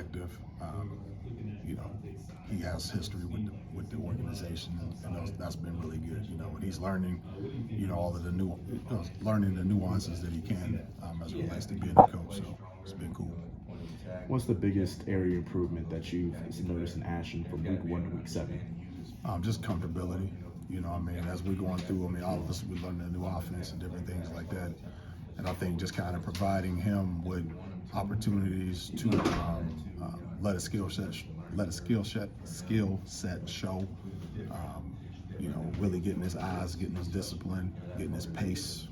effective. You know, he has history with the organization, and that's been really good. You know, and he's learning, you know, all of the learning the nuances that he can as it relates to being a coach. So it's been cool. What's the biggest area of improvement that you've noticed in Ashton from week 1 to week 7? Just comfortability. You know, I mean, as we're going through, I mean, all of us, we're learning a new offense and different things like that. And I think just kind of providing him with opportunities to let a skill set show. You know, really getting his eyes, getting his discipline, getting his pace.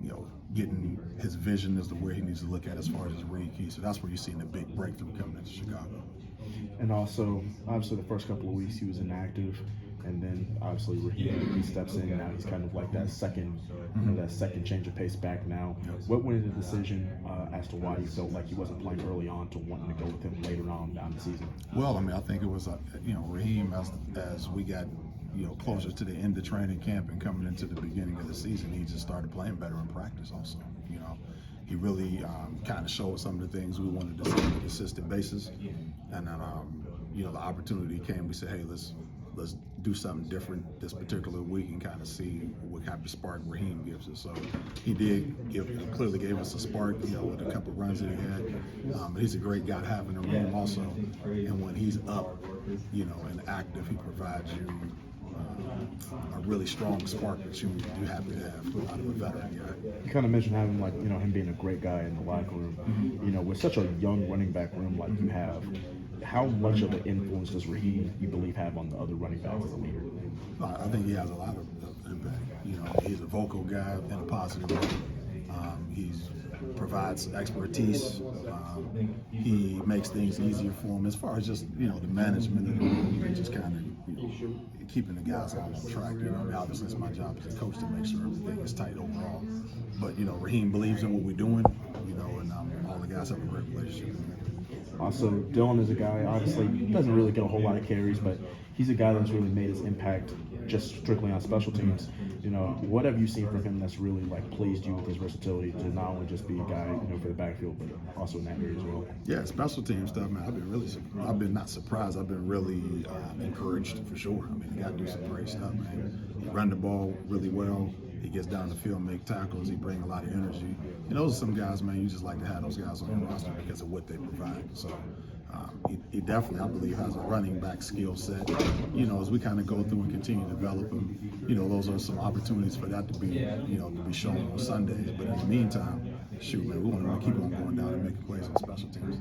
You know, getting his vision as to where he needs to look at as far as his read key. So that's where you're seeing the big breakthrough coming into Chicago. And also, obviously, the first couple of weeks he was inactive, and then obviously he steps in. Now he's kind of like that second, you know, that second change of pace back now. Yes. What went into the decision as to why you felt like he wasn't playing early on to wanting to go with him later on down the season? Well, I mean, I think it was, you know, Raheem, as we got, you know, closer to the end of training camp and coming into the beginning of the season, he just started playing better in practice also. You know, he really kind of showed some of the things we wanted to see on a consistent basis. And then, you know, the opportunity came. We said, hey, let's do something different this particular week and kind of see what kind of spark Raheem gives us. So he clearly gave us a spark, you know, with a couple of runs that he had. But he's a great guy to have in the room also. And when he's up, you know, and active, he provides you a really strong spark that you're happy to have out of a veteran guy. You kind of mentioned having, like, you know, him being a great guy in the locker room. You know, with such a young running back room like you have, how much of an influence does Raheem, you believe, have on the other running backs as a leader? I think he has a lot of impact. You know, he's a vocal guy in a positive way. He provides expertise. He makes things easier for him as far as just, you know, the management of the room and just kind of, you know, keeping the guys on track. You know, I mean, obviously it's my job as a coach to make sure everything is tight overall. But, you know, Raheem believes in what we're doing, you know, and all the guys have a great relationship. Also, Deland is a guy, obviously, doesn't really get a whole lot of carries, but he's a guy that's really made his impact just strictly on special teams. You know, what have you seen from him that's really, like, pleased you with his versatility to not only just be a guy, you know, for the backfield, but also in that area as well? Yeah, special team stuff, man. I've been not surprised. I've been really encouraged for sure. I mean, the guy do some great stuff, man. He run the ball really well. He gets down the field, make tackles. He brings a lot of energy. And those are some guys, man, you just like to have those guys on your roster because of what they provide. So he definitely, I believe, has a running back skill set. You know, as we kind of go through and continue to develop him, you know, those are some opportunities for that to be, you know, to be shown on Sundays. But in the meantime, shoot, man, we want to keep on going down and making plays on special teams.